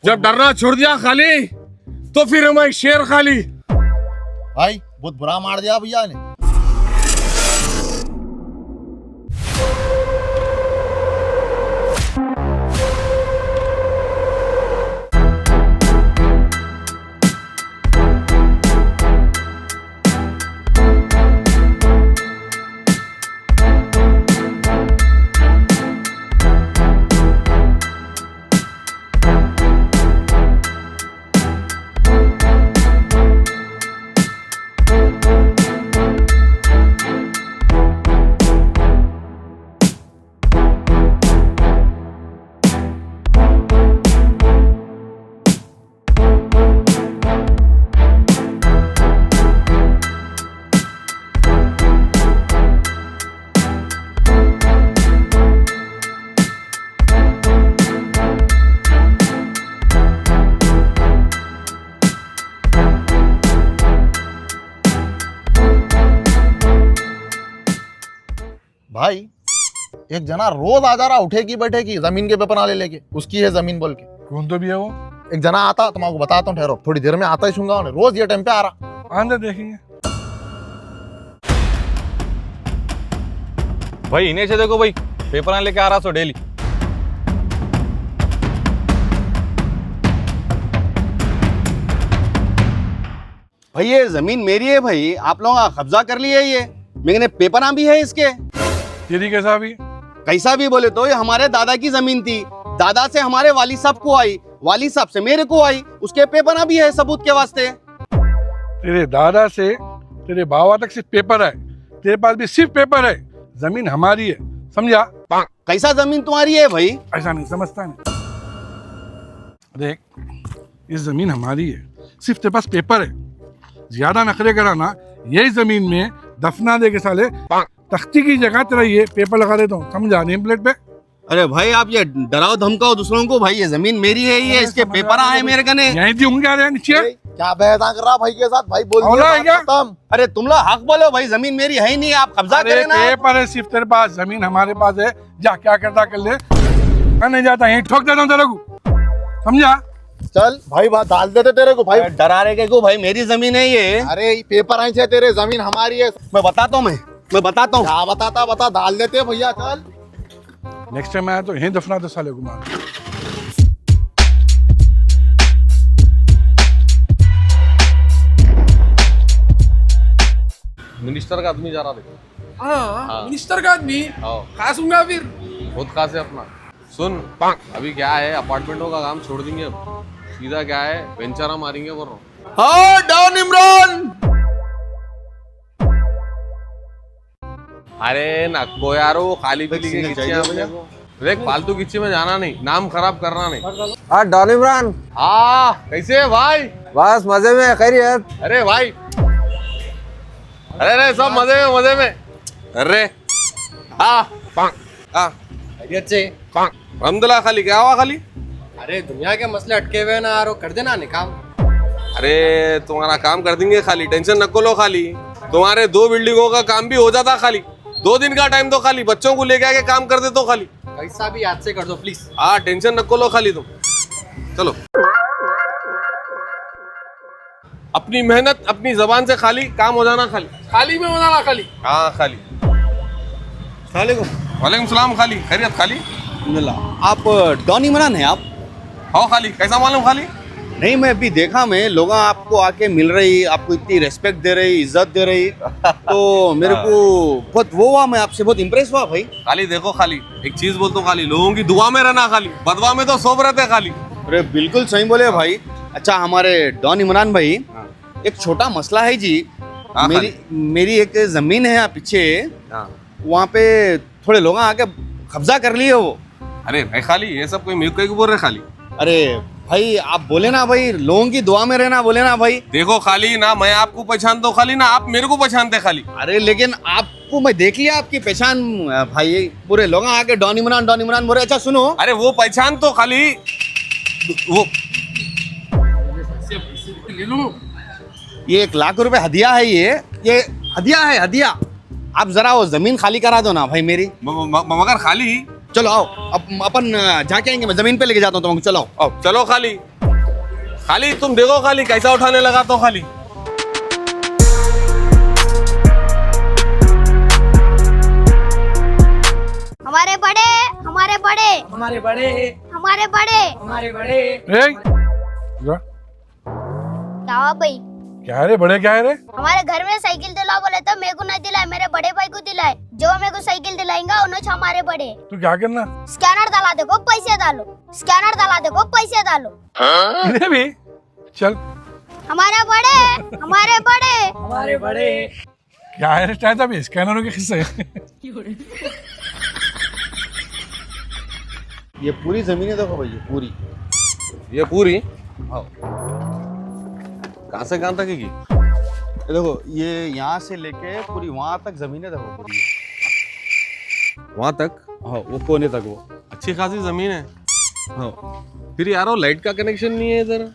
जब डरना छोड़ दिया खाली तो फिर मैं शेर खाली। भाई बहुत बुरा मार दिया भैया ने। भाई एक जना रोज आ जा रहा उठेगी बैठेगी जमीन के पेपर नाले लेके, उसकी है जमीन बोल के। कौन तो भी है वो? एक जना आता तो मैं आपको बताता हूँ, ठहरो थोड़ी देर में आता ही छूंगा उन्हें, रोज ये टाइम पे आ रहा। आंदे देखेंगे। भाई इन्हें से देखो भाई, पेपर लेके आ रहा सो डेली। भाई ये जमीन मेरी है भाई, आप लोगों का कब्जा कर लिया है ये। मैंने पेपर भी है इसके। तेरी कैसा भी? कैसा भी बोले तो ये हमारे दादा की जमीन थी, दादा से हमारे वाली साहब को आई, वाली साहब से मेरे को आई, उसके पेपर भी है सबूत के वास्ते। तेरे दादा से तेरे बाबा तक सिर्फ पेपर है, तेरे पास भी सिर्फ पेपर है। जमीन हमारी है, समझा? कैसा जमीन तुम्हारी है भाई? ऐसा नहीं समझता नहीं। देख, ये जमीन हमारी है, सिर्फ तेरे पास पेपर है। ज्यादा नखरे कराना, यही जमीन में दफना दे के साले तख्ती की जगह तेरा ये पेपर लगा देता हूँ, समझा? नेम प्लेट पे। अरे भाई आप ये डराओ धमकाओ दूसरों को, भाई ये जमीन मेरी है, ये इसके पेपर आए मेरे कने। यहीं दी होंगे आ नीचे। क्या बहता कर रहा भाई के साथ? भाई बोल औला है क्या? खत्म। अरे तुम लोग हक बोलो भाई, जमीन मेरी है ही नहीं, आप कब्जा अरे करें ना। पेपर है सिर्फ तेरे पास, जमीन हमारे पास है। जा क्या करता कर ले, मैं नहीं जाता, यहीं ठोक देता हूँ तेरे को, समझा? चल भाई बात डाल देते तेरे को भाई। डरा रहे को भाई, मेरी जमीन है ये। अरे पेपर आई थे तेरे, जमीन हमारी है। मैं बताता हूँ, मैं बताता हूँ। क्या बताता बता, डाल देते भैया। चल नेक्स्ट टाइम आया तो यहीं दफना दो साले को मार। मिनिस्टर का आदमी जा रहा देखो। हाँ, मिनिस्टर का आदमी हाँ, खास होगा फिर। बहुत खास है अपना। सुन, अभी क्या है, अपार्टमेंटों का काम छोड़ देंगे अब, सीधा क्या है वेंचरा मारेंगे बोल रहा हूँ। हाँ डॉन इमरान। अरे नको यार, वो खाली पीली के किच्चे अपने को। देख फालतू किच्चे में जाना नहीं, नाम खराब करना नहीं। हाँ डॉन इमरान, हाँ कैसे है भाई? बस मजे में, खैरियत। अरे भाई, अरे सब मजे में। अरे हाँ हाँ खैरियत से। अलहमदुलिल्लाह। खाली क्या हुआ खाली? अरे दुनिया के मसले अटके हुए ना यार, कर देना नहीं काम। अरे तुम्हारा काम कर देंगे खाली, टेंशन नको लो खाली। तुम्हारे 2 बिल्डिंगों का काम भी हो जाता खाली, 2 दिन का टाइम दो खाली, बच्चों को लेके आके काम कर दे तो खाली। कैसा भी याद से कर दो प्लीज। हाँ टेंशन नको लो खाली तुम। चलो अपनी मेहनत अपनी जबान से खाली काम हो जाना खाली। खाली में होना ना खाली। हाँ खाली। वालेकुम सलाम। खाली खैरियत? खाली आप डॉन इमरान हैं आप? हाँ खाली। कैसा मालूम खाली? नहीं मैं अभी देखा, मैं लोग आपको आके मिल रही, आपको इतनी रेस्पेक्ट दे रही, इज्जत दे रही, तो मेरे को बहुत वो हुआ, मैं आपसे बहुत इम्प्रेस हुआ भाई। खाली देखो, खाली एक चीज बोलता हूँ, खाली लोगों की दुआ में रहना, खाली बदवा में तो सोब रहते खाली। अरे बिल्कुल सही बोले भाई। अच्छा हमारे डॉन इमरान भाई, एक छोटा मसला है जी। हाँ, मेरी एक जमीन है यहाँ पीछे, वहाँ पे थोड़े लोग आके कब्जा कर लिए वो। अरे भाई खाली ये सब कोई मेरे को बोल रहे खाली? अरे भाई आप बोले ना भाई, लोगों की दुआ में रहना बोले ना भाई। देखो खाली ना मैं आपको पहचानता हूँ खाली, ना आप मेरे को पहचानते खाली। अरे लेकिन आपको मैं देख लिया, आपकी पहचान भाई, पूरे लोग आके डॉन इमरान बोले। अच्छा सुनो, अरे वो पहचान तो खाली वो ले लो। ये 1 लाख रुपए हदिया है, ये हदिया है, हदिया। आप जरा वो जमीन खाली करा दो ना भाई मेरी। मगर खाली चलो आओ, अब अपन जाके आएंगे, मैं जमीन पे लेके जाता हूँ तुमको। चलो आओ। चलो खाली। खाली तुम देखो खाली कैसा उठाने लगा तो खाली। हमारे बड़े हमारे बड़े हमारे बड़े हमारे बड़े हमारे बड़े। ए, जा, क्या हुआ भाई? क्या है रे बड़े, क्या है रे? हमारे घर में साइकिल दिला बोले तो मेरे को नहीं दिलाए, मेरे बड़े भाई को दिलाए। जो मेरे को साइकिल दिलाएंगा उन्हें हमारे बड़े। तू क्या करना? स्कैनर डाला देखो पैसे डालो, स्कैनर डाला देखो पैसे डालो। इन्हें भी चल। हमारे बड़े हमारे बड़े हमारे बड़े। क्या है रे शायद अभी स्कैनरों के किस्से। ये पूरी जमीनें देखो भाई, ये पूरी। ये पूरी हाँ, कहाँ से कहाँ तक की? ये देखो, ये यहाँ से लेके पूरी वहां तक जमीनें देखो पूरी। वहां तक हाँ, वो कोने तक वो। अच्छी खासी जमीन है। हाँ, फिर यार वो लाइट का कनेक्शन नहीं है इधर,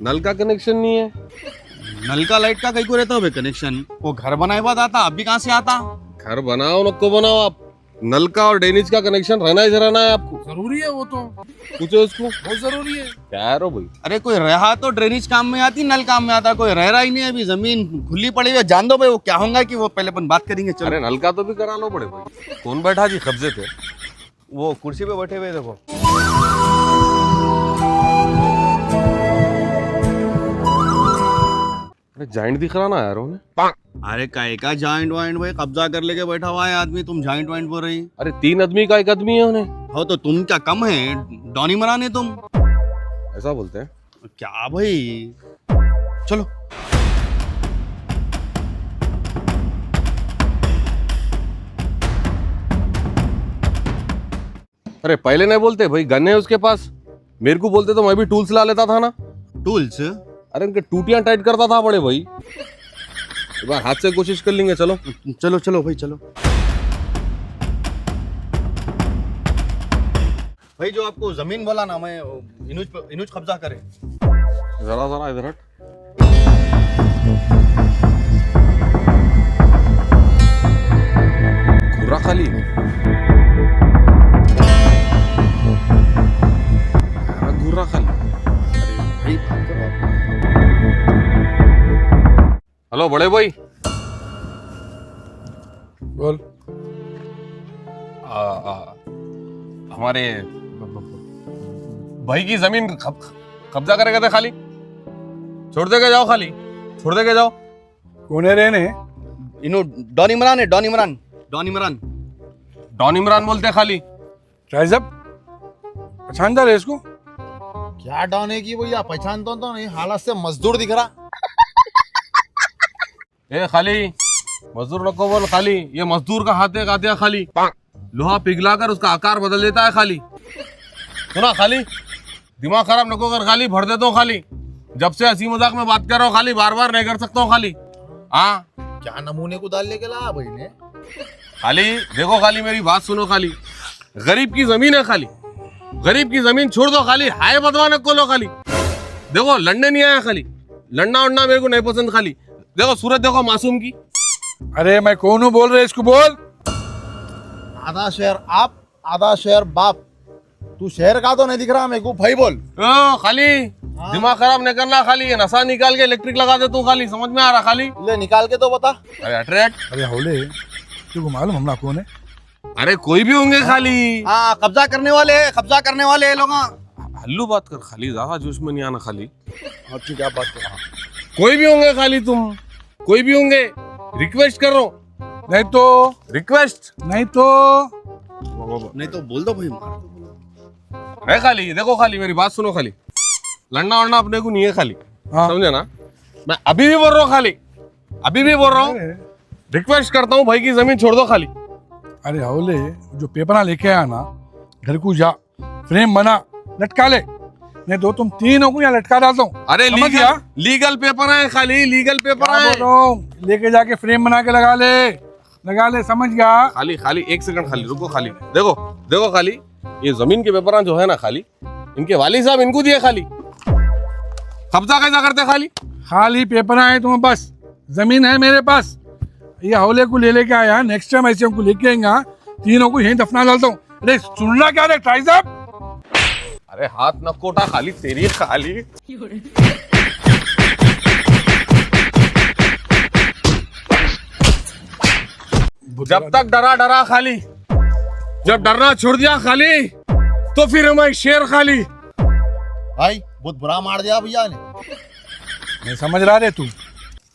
नल का कनेक्शन नहीं है। नल का लाइट का कहीं को रहता है कनेक्शन, वो घर बनाए बाद आता, अभी कहाँ से आता? घर बनाओ नको बनाओ आप, नल का और ड्रेनेज का कनेक्शन रहना ही रहना है आपको। जरूरी है वो तो, पूछो उसको, बहुत जरूरी है। क्या यार हो भाई। अरे कोई रहा तो ड्रेनेज काम में आती, नल काम में आता, कोई रह रहा ही नहीं। अभी जमीन खुली पड़ी हुई है, जान दो भाई वो क्या होगा कि वो पहले अपन बात करेंगे। चलो, अरे नल का तो भी करा लो बड़े भाई। कौन बैठा जी कब्जे पे? वो कुर्सी पे बैठे हुए देखो। अरे जॉइंट दिख रहा ना यार उन्हें। अरे काय का जॉइंट वाइंट भाई, कब्जा कर लेके बैठा हुआ है आदमी, तुम जॉइंट वाइंट बोल रही? अरे 3 आदमी का 1 आदमी है उन्हें। हो तो तुम क्या कम है, डॉनी मराने तुम? ऐसा बोलते हैं। क्या भाई, चलो। अरे पहले नहीं बोलते भाई, गन है उसके पास। मेरे को बोलते तो मैं भी टूल्स ला लेता था ना। टूल्स? अरे उनके टूटियां टाइट करता था बड़े भाई। एक बार हाथ से कोशिश कर लेंगे, चलो। चलो चलो भाई, चलो। भाई जो आपको जमीन बोला ना, मैं इनुज कब्जा करे। जरा जरा इधर हट। घुरा खाली। घुरा खाली। भाई बात करो आप। हेलो बड़े भाई। बोल। हमारे भाई की जमीन कब्जा करेगा थे खाली। छोड़ देके जाओ खाली, छोड़ देके जाओ। कौन है रहने? इनो डॉन इमरान है, don Imran, don Imran. Don Imran बोलते हैं खाली। राइजअप पहचानदार है इसको? क्या डॉन है की भैया, पहचानता तो नहीं, हालत से मजदूर दिख रहा। ए खाली, मजदूर नको बोल खाली। ये मजदूर का हाथ है कातिया खाली। लोहा पिघलाकर उसका आकार बदल देता है खाली। सुना खाली, दिमाग खराब नको कर खाली, भर देता हूँ खाली। जब से हंसी मजाक में बात कर रहा हूँ खाली, बार बार नहीं कर सकता हूँ खाली। हाँ क्या नमूने को डाल लेके ला भाई ने? खाली देखो खाली, मेरी बात सुनो खाली। गरीब की जमीन है खाली, गरीब की जमीन छोड़ दो खाली। हाय बदवा नको लो खाली। देखो लड़ने नहीं आया खाली, लड़ना उड़ना मेरे को नहीं पसंद खाली। देखो सूरत देखो मासूम की। अरे मैं कौन हूँ, बोल रहे इसको बोल। आधा शहर आप, आधा शहर बाप। तू शहर का तो नहीं दिख रहा मेरे को, भाई बोल। ओ खाली दिमाग खराब नहीं करना खाली। ये नशा निकाल के इलेक्ट्रिक लगा दे तू खाली, समझ में आ रहा खाली। ले निकाल के तो बता। अरे अट्रैक्ट। अरे हौले, तुमको मालूम हमला कौन है? अरे कोई भी होंगे खाली। हाँ, कब्जा करने वाले, कब्जा करने वाले लोग। हल्लू बात कर खाली, ज्यादा जोश में नहीं आना खाली। हाँ ठीक है, आप बात कर। कोई भी होंगे खाली, तुम कोई भी होंगे। रिक्वेस्ट कर रहा हूँ, नहीं तो, रिक्वेस्ट। नहीं तो नहीं तो बोल दो भाई। है खाली, देखो खाली मेरी बात सुनो खाली। लड़ना वड़ना अपने को नहीं है खाली, हाँ। समझे ना? मैं अभी भी बोल रहा हूँ खाली, अभी भी बोल रहा हूँ। रिक्वेस्ट करता हूँ भाई की जमीन छोड़ दो खाली। अरे हौले, जो पेपरा लेके आया ना, घर को जा, फ्रेम बना, लटका ले, नहीं तो तुम तीनों को यहाँ लटका डालता हूँ। अरे समझ गया? लीगल पेपर है खाली, लीगल पेपर क्या है बोल रहा हूँ? लेके जाके फ्रेम बना के लगा ले, समझ गया? खाली। खाली 1 सेकंड खाली रुको खाली। देखो देखो खाली, ये जमीन के पेपर जो है ना खाली, इनके वाली साहब इनको दिए खाली। कब्जा कैसा करते खाली? खाली पेपर है तुम्हें, बस जमीन है मेरे पास। ये हौले को ले लेके आया, नेक्स्ट टाइम ऐसे हमको लेके आएगा, तीनों को यहीं दफना डालता हूँ। अरे सुन रहा क्या रे ट्राई साहब? अरे हाथ न कोटा खाली तेरी खाली। जब तक डरा डरा खाली, जब डरना छोड़ दिया खाली तो फिर मैं शेर खाली। भाई बहुत बुरा मार दिया भैया ने। नहीं समझ रहा रे तू,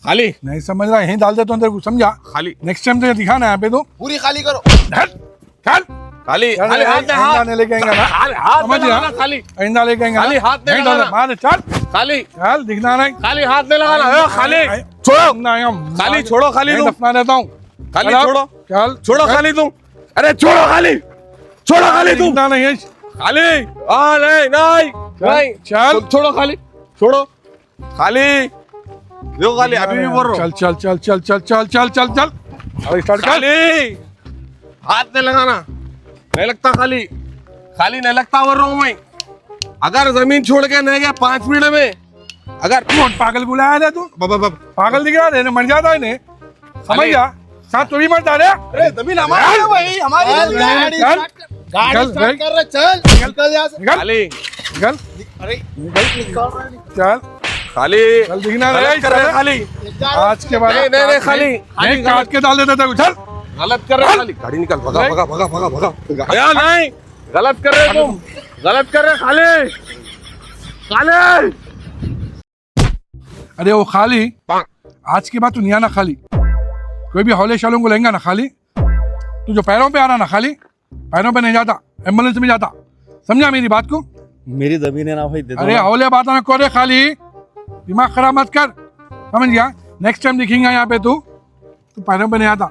खाली नहीं समझ रहा, यहीं डाल दे तो अंदर को, समझा? खाली नेक्स्ट टाइम तुझे दिखाना है यहाँ पे तो पूरी खाली करो। चल खाली चल, खाली हाथ दे, आइंदा हाथ नहीं लेके आएंगे ना, हाथ समझ दे गया? लगाना खाली आइंदा लेके आएंगे खाली ना? हाथ नहीं नहीं डाल, लगाना। मार चल खाली चल, दिखना नहीं। खाली हाथ नहीं लगाना, खाली छोड़ो खाली, छोड़ो खाली नहीं तुम, दफना देता हूँ, खाली चल, छोड़ो चल छोड़ो चल, खाली तुम, अरे छोड़ो खाली, छोड़ो खाली तुम, दिखना नहीं है। खाली नहीं नहीं नहीं चल छोड़ो खाली, छोड़ो खाली, देखो खाली अभी भी बोल रहा हूँ, चल चल चल चल चल चल चल चल चल अरे स्टार्ट कर। खाली हाथ नहीं लगाना, नहीं लगता खाली, खाली नहीं लगता बोल रहा हूँ मैं। अगर जमीन छोड़ के नहीं गया 5 मिनट में, अगर कौन पागल बुलाया था तू? पागल दिख रहा है, मर जाता है इन्हें, समझ जा, साथ तो भी मरता रे। अरे जमीन हमारी है भाई, हमारी चल, गाड़ी चल, गाड़ी चल, स्टार्ट कर रहा, चल निकल यहाँ से। निकल खाली निकल अरे चल खाली चल, दिखना गलत नहीं कर रहे खाली, आज के बाद नहीं नहीं नहीं खाली नहीं काट के डाल देता था, चल गलत कर रहे खाली, गाड़ी निकाल, भगा भगा भगा भगा भगा, यार नहीं गलत कर रहे तुम, गलत कर रहे खाली, खाली अरे वो खाली, आज के बाद तू नहीं आना खाली, कोई भी हौले शालों को लेंगा ना खाली, तू जो पैरों पे आ रहा ना खाली, पैरों पे नहीं जाता, एम्बुलेंस में जाता, समझा मेरी बात को? मेरी जमीन है ना भाई, दे दो अरे ना। हौले बात ना करे खाली, दिमाग खराब मत कर, समझ गया? नेक्स्ट टाइम दिखेगा यहाँ पे तू पैरों पे नहीं आता,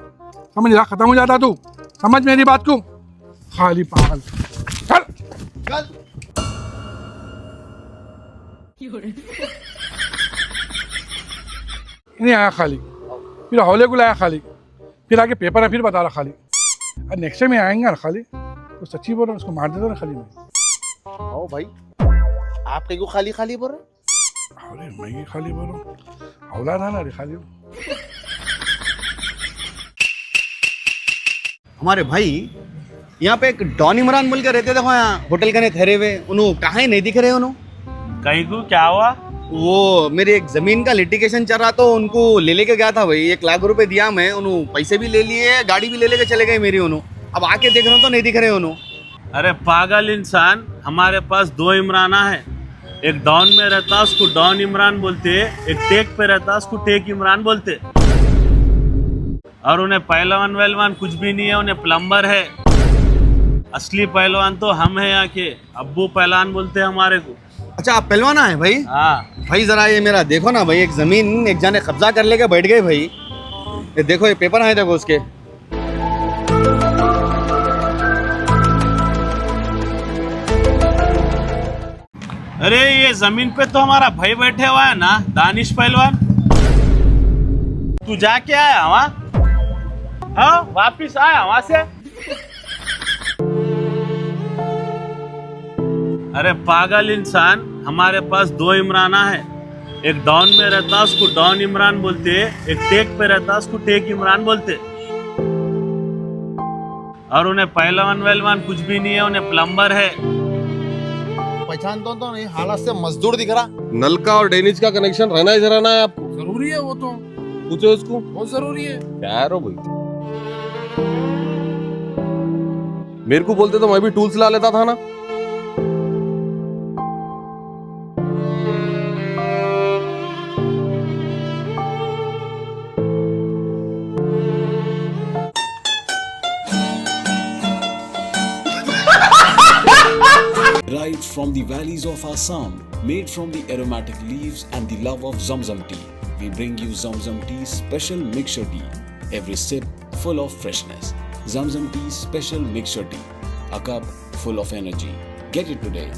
समझ गया? खत्म हो जाता तू, समझ मेरी बात को? खाली पागल, चल चल नहीं आया खाली, फिर हौले को लाया खाली, फिर आगे पेपर है फिर बता रहा खाली, और नेक्स्ट टाइम आएंगे ना खाली तो सच्ची बोल रहा हूँ, उसको मार देता ना खाली में। ओ भाई आप कहीं को खाली खाली बोल रहे? अरे मैं ही खाली बोल रहा हूँ, हौला था ना रे खाली। हमारे भाई यहाँ पे एक डॉन इमरान बोल के रहते, देखो यहाँ होटल कने ठहरे हुए, उन्हों कहाँ नहीं दिख रहे उन्हों। कहीं को क्या हुआ? वो मेरी एक जमीन का लिटिगेशन चल रहा, तो उनको ले लेके गया था भाई, 1 लाख रुपए दिया मैं, उन्होंने पैसे भी ले लिए, गाड़ी भी ले लेके चले गए मेरी उन्हों। अब आके देख रहा हूँ तो नहीं दिख रहे उन्हों। अरे पागल इंसान, हमारे पास 2 इमराना है, एक डॉन में रहता उसको डॉन इमरान बोलते, एक टेक पे रहता उसको टेक इमरान बोलते, और उन्हें पहलवान वहलवान कुछ भी नहीं है, उन्हें प्लम्बर है। असली पहलवान तो हम हैं यहाँ के, अब्बू पहलवान बोलते हैं हमारे को। अच्छा आप पहलवाना है भाई? हाँ भाई जरा ये मेरा देखो ना भाई, एक जमीन एक जाने कब्जा कर लेके बैठ गए भाई, ये देखो ये पेपर है देखो उसके। अरे ये जमीन पे तो हमारा भाई बैठे हुआ है ना, दानिश पहलवान। तू जाके आया वहाँ? हाँ वापिस आया वहाँ से? अरे पागल इंसान, हमारे पास 2 इमराना है, एक डॉन में रहता उसको डॉन इमरान बोलते, एक टेक पे रहता उसको टेक इमरान बोलते, और उन्हें पहलवान वहलवान कुछ भी नहीं है, उन्हें प्लम्बर है। पहचान तो नहीं, हालत से मजदूर दिख रहा। नल का और डेनिज का कनेक्शन रहना ही रहना है आपको, जरूरी है वो तो, पूछो उसको, बहुत जरूरी है। क्या है रो भाई, मेरे को बोलते तो मैं भी टूल्स ला लेता था ना। Right from the valleys of Assam, made from the aromatic leaves and the love of Zamzam tea, we bring you Zamzam Tea's special mixture tea. Every sip full of freshness. Zamzam Tea's special mixture tea, a cup full of energy. Get it today.